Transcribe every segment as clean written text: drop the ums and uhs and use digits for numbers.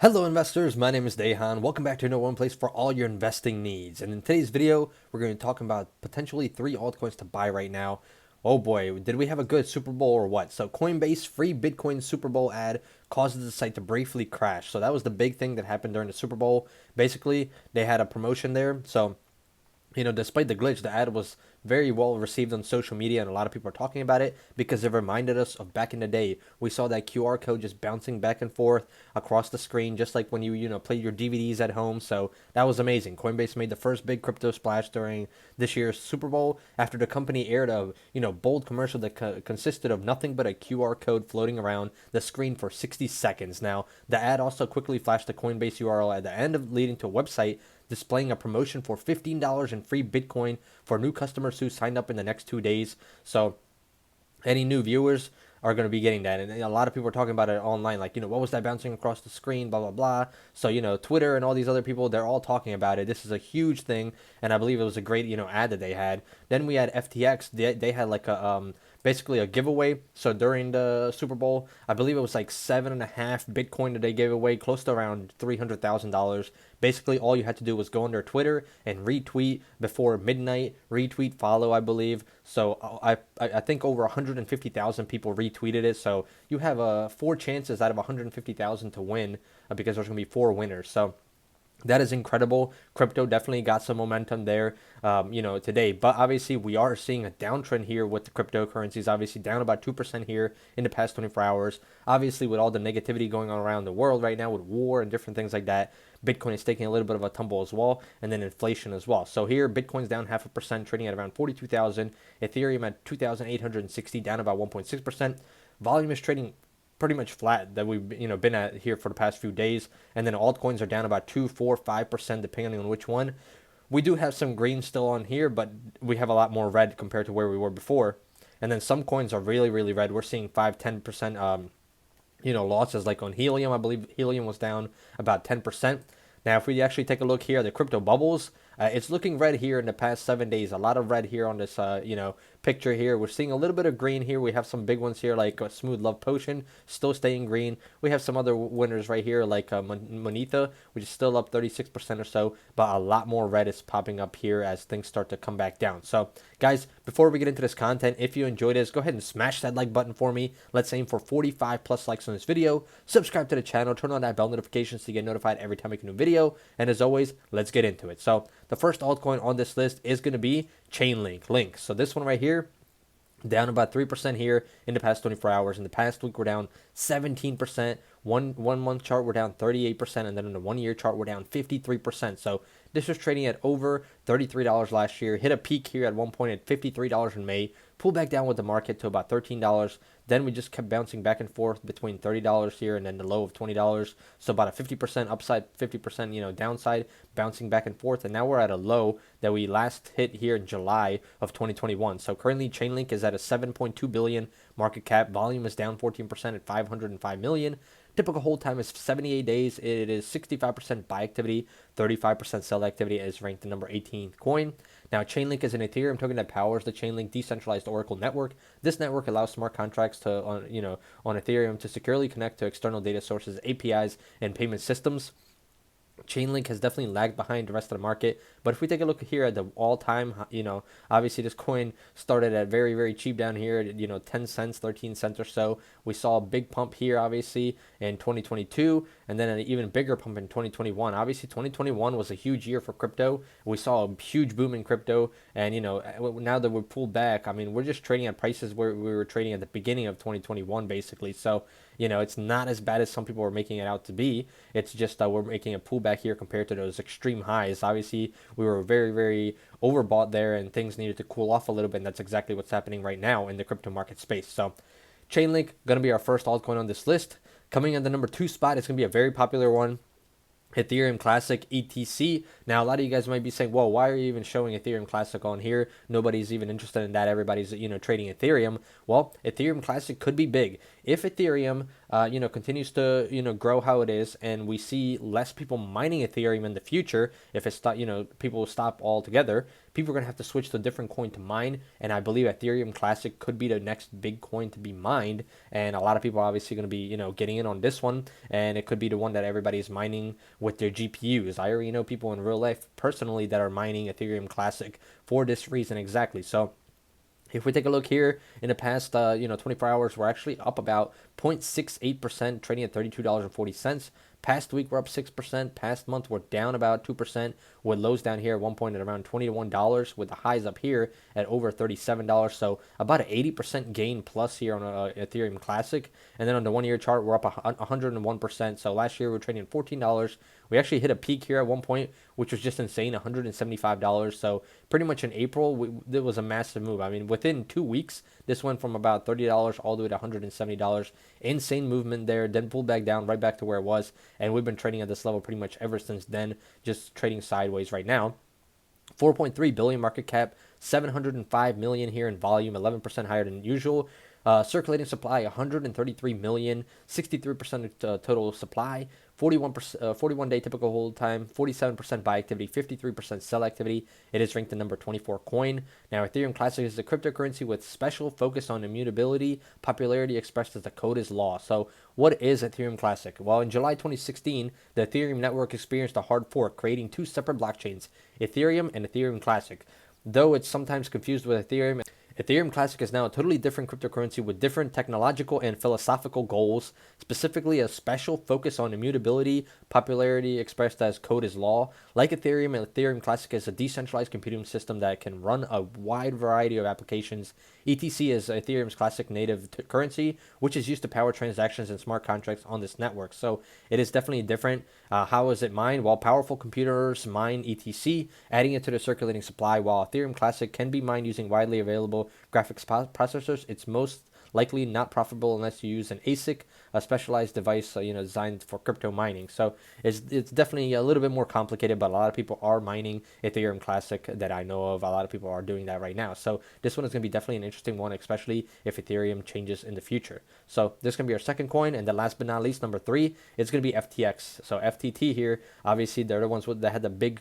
Hello investors, my name is Dehan. Welcome back to No One Place for all your investing needs. And in today's video, we're going to be talking about potentially 3 altcoins to buy right now. Oh boy, did we have a good Super Bowl or what? So Coinbase free Bitcoin Super Bowl ad causes the site to briefly crash. So that was the big thing that happened during the Super Bowl. Basically, they had a promotion there. So despite the glitch, the ad was very well received on social media, and a lot of people are talking about it because it reminded us of back in the day. We saw that QR code just bouncing back and forth across the screen, just like when you play your DVDs at home. So that was amazing. Coinbase made the first big crypto splash during this year's Super Bowl after the company aired a bold commercial that consisted of nothing but a QR code floating around the screen for 60 seconds. Now, the ad also quickly flashed the Coinbase URL at the end, of leading to a website displaying a promotion for $15 in free Bitcoin for new customers who signed up in the next 2 days. So any new viewers are going to be getting that. And a lot of people are talking about it online, like, what was that bouncing across the screen, blah, blah, blah. So, Twitter and all these other people, they're all talking about it. This is a huge thing. And I believe it was a great, ad that they had. Then we had FTX. They had like basically a giveaway. So during the Super Bowl, I believe it was like 7.5 Bitcoin that they gave away, close to around $300,000. Basically, all you had to do was go on their Twitter and retweet before midnight, retweet, follow, I believe. So I think over 150,000 people retweeted it. So you have 4 chances out of 150,000 to win, because there's going to be 4 winners. So that is incredible. Crypto definitely got some momentum there, today. But obviously, we are seeing a downtrend here with the cryptocurrencies. Obviously, down about 2% here in the past 24 hours. Obviously, with all the negativity going on around the world right now with war and different things like that, Bitcoin is taking a little bit of a tumble as well, and then inflation as well. So here, Bitcoin's down 0.5%, trading at around 42,000. Ethereum at 2,860, down about 1.6%. Volume is trading pretty much flat that we've been at here for the past few days, and then altcoins are down about 2, 4, 5% depending on which one. We do have some green still on here, but we have a lot more red compared to where we were before. And then some coins are really, really red. We're seeing 5, 10% losses, like on helium. I believe helium was down about 10%. Now, if we actually take a look here at the crypto bubbles, it's looking red here in the past 7 days. A lot of red here on this, picture here. We're seeing a little bit of green here. We have some big ones here, like Smooth Love Potion, still staying green. We have some other winners right here, like Monetha, which is still up 36% or so, but a lot more red is popping up here as things start to come back down. So, guys, before we get into this content, if you enjoyed this, go ahead and smash that like button for me. Let's aim for 45 plus likes on this video. Subscribe to the channel, turn on that bell notifications to get notified every time I make a new video. And as always, let's get into it. So the first altcoin on this list is going to be Chainlink LINK. So this one right here, down about 3% here in the past 24 hours. In the past week, we're down 17%. One month chart, we're down 38%. And then in the 1 year chart, we're down 53%. So this was trading at over $33 last year. Hit a peak here at one point at $53 in May. Pulled back down with the market to about $13. Then we just kept bouncing back and forth between $30 here and then the low of $20. So about a 50% upside, 50% downside, bouncing back and forth. And now we're at a low that we last hit here in July of 2021. So currently Chainlink is at a 7.2 billion market cap. Volume is down 14% at 505 million. Typical hold time is 78 days. It is 65% buy activity, 35% sell activity. It is ranked the number 18th coin. Now, Chainlink is an Ethereum token that powers the Chainlink decentralized Oracle network. This network allows smart contracts on Ethereum to securely connect to external data sources, APIs, and payment systems. Chainlink has definitely lagged behind the rest of the market. But if we take a look here at the all-time, obviously this coin started at very, very cheap down here at, 10 cents, 13 cents or so. We saw a big pump here, obviously, in 2022, and then an even bigger pump in 2021. Obviously, 2021 was a huge year for crypto. We saw a huge boom in crypto, and, now that we're pulled back, I mean, we're just trading at prices where we were trading at the beginning of 2021, basically. So, it's not as bad as some people are making it out to be. It's just that we're making a pullback here compared to those extreme highs. Obviously, we were very, very overbought there, and things needed to cool off a little bit, and that's exactly what's happening right now in the crypto market space. So Chainlink, going to be our first altcoin on this list. Coming in the number 2 spot, it's going to be a very popular one, Ethereum Classic ETC. Now, a lot of you guys might be saying, "Whoa, why are you even showing Ethereum Classic on here? Nobody's even interested in that. Everybody's trading Ethereum." Well, Ethereum Classic could be big if Ethereum continues to, grow how it is, and we see less people mining Ethereum in the future, if it's stop, people stop altogether, people are going to have to switch to a different coin to mine. And I believe Ethereum Classic could be the next big coin to be mined. And a lot of people are obviously going to be, getting in on this one. And it could be the one that everybody is mining with their GPUs. I already know people in real life personally that are mining Ethereum Classic for this reason exactly. So if we take a look here in the past, 24 hours, we're actually up about 0.68%, trading at $32.40. Past week, we're up 6%. Past month, we're down about 2%, with lows down here at one point at around $21, with the highs up here at over $37. So about an 80% gain plus here on Ethereum Classic. And then on the 1 year chart, we're up 101%. So last year, we were trading at $14. We actually hit a peak here at one point, which was just insane, $175. So pretty much in April, it was a massive move. I mean, within 2 weeks, this went from about $30 all the way to $170. Insane movement there, then pulled back down right back to where it was. And we've been trading at this level pretty much ever since then, just trading sideways right now. 4.3 billion market cap, 705 million here in volume, 11% higher than usual. Circulating supply 133 million, 63% of total supply, 41 day typical hold time, 47% buy activity, 53% sell activity. It is ranked the number 24 coin. Now, Ethereum Classic is a cryptocurrency with special focus on immutability, popularity expressed as the code is law. So what is Ethereum Classic? Well, in July 2016, the Ethereum network experienced a hard fork, creating two separate blockchains, Ethereum and Ethereum Classic. Though it's sometimes confused with Ethereum, Ethereum Classic is now a totally different cryptocurrency with different technological and philosophical goals, specifically a special focus on immutability, popularity expressed as code is law. Like Ethereum, Ethereum Classic is a decentralized computing system that can run a wide variety of applications. ETC is Ethereum's classic native currency, which is used to power transactions and smart contracts on this network. So it is definitely different. How is it mined? Well, powerful computers mine ETC, adding it to the circulating supply, while Ethereum Classic can be mined using widely available graphics processors. It's most likely not profitable unless you use an ASIC, a specialized device designed for crypto mining. So it's definitely a little bit more complicated, but a lot of people are mining Ethereum Classic that I know of. A lot of people are doing that right now. So this one is going to be definitely an interesting one, especially if Ethereum changes in the future. So this is going to be our second coin, and the last but not least, number 3, it's going to be FTX. So FTT here, obviously they're the ones that had the big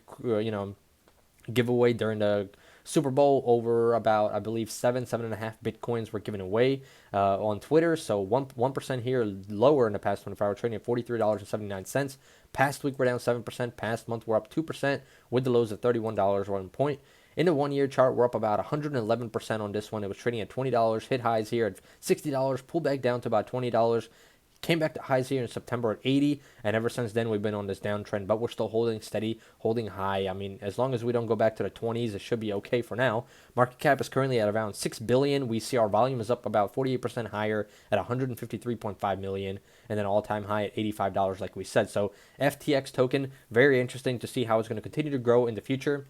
giveaway during the Super Bowl. Over about, I believe, 7.5 Bitcoins were given away on Twitter. So 1% here lower in the past 24 hours, trading at $43.79. Past week we're down 7%. Past month we're up 2%, with the lows of $31 1 point. In the 1 year chart, we're up about 111% on this one. It was trading at $20, hit highs here at $60, pulled back down to about $20. Came back to highs here in September at 80, and ever since then we've been on this downtrend, but we're still holding steady, holding high. I mean, as long as we don't go back to the 20s, it should be okay for now. Market cap is currently at around 6 billion. We see our volume is up about 48% higher at 153.5 million, and then all-time high at $85 like we said. So FTX token, very interesting to see how it's going to continue to grow in the future,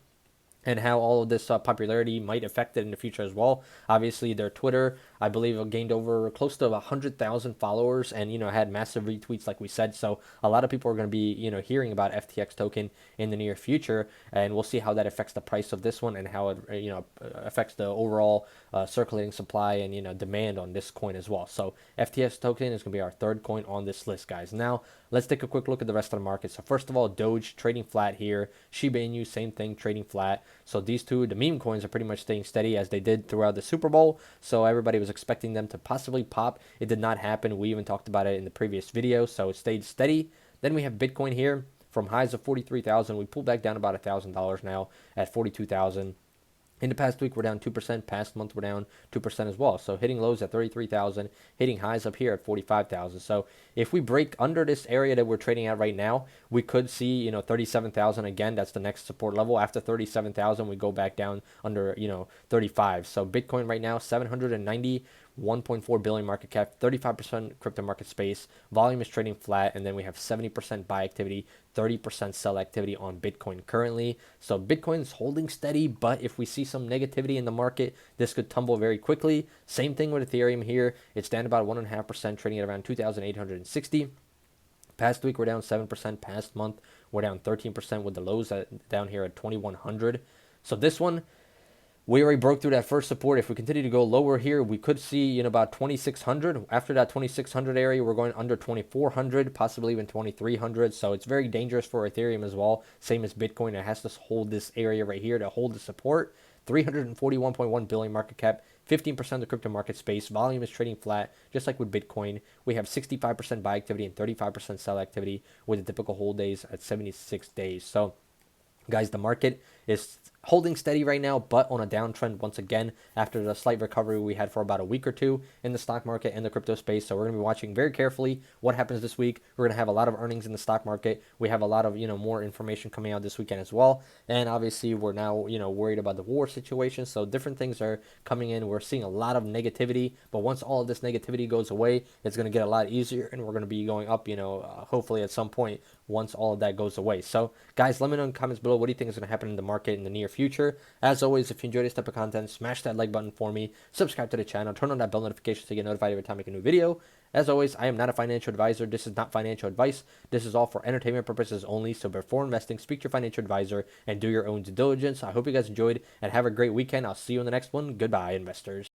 and how all of this popularity might affect it in the future as well. Obviously, their Twitter, I believe, gained over close to 100,000 followers, and had massive retweets, like we said. So a lot of people are going to be hearing about FTX token in the near future, and we'll see how that affects the price of this one, and how it affects the overall circulating supply and demand on this coin as well. So FTX token is going to be our third coin on this list, guys. Now let's take a quick look at the rest of the market. So first of all, Doge trading flat here. Shiba Inu, same thing, trading flat. So these two, the meme coins, are pretty much staying steady as they did throughout the Super Bowl. So everybody was expecting them to possibly pop. It did not happen. We even talked about it in the previous video. So it stayed steady. Then we have Bitcoin here. From highs of 43,000, we pulled back down about $1,000 now at 42,000. In the past week, we're down 2%. Past month, we're down 2% as well. So hitting lows at 33,000, hitting highs up here at 45,000. So if we break under this area that we're trading at right now, we could see 37,000 again. That's the next support level. After 37,000, we go back down under 35. So Bitcoin right now 790. 1.4 billion market cap, 35% crypto market space. Volume is trading flat, and then we have 70% buy activity, 30% sell activity on Bitcoin currently. So Bitcoin's holding steady, but if we see some negativity in the market, this could tumble very quickly. Same thing with Ethereum here. It's down about 1.5%, trading at around 2,860. Past week, we're down 7%. Past month, we're down 13%, with the lows down here at 2,100. So this one, We already broke through that first support. If we continue to go lower here, we could see, about 2600. After that 2600 area, we're going under 2400, possibly even 2300. So it's very dangerous for Ethereum as well. Same as Bitcoin. It has to hold this area right here to hold the support. 341.1 billion market cap, 15% of the crypto market space. Volume is trading flat, just like with Bitcoin. We have 65% buy activity and 35% sell activity, with the typical hold days at 76 days. So guys, the market is holding steady right now, but on a downtrend once again after the slight recovery we had for about a week or two in the stock market and the crypto space. So we're going to be watching very carefully what happens this week. We're going to have a lot of earnings in the stock market. We have a lot of, more information coming out this weekend as well. And obviously we're now, worried about the war situation. So different things are coming in. We're seeing a lot of negativity, but once all of this negativity goes away, it's going to get a lot easier and we're going to be going up, hopefully at some point once all of that goes away. So guys, let me know in the comments below what do you think is going to happen in the market in the near future. As always, if you enjoy this type of content, smash that like button for me, subscribe to the channel, turn on that bell notification so you get notified every time I make a new video. As always, I am not a financial advisor. This is not financial advice. This is all for entertainment purposes only. So before investing, speak to your financial advisor and do your own due diligence. I hope you guys enjoyed and have a great weekend. I'll see you in the next one. Goodbye, investors.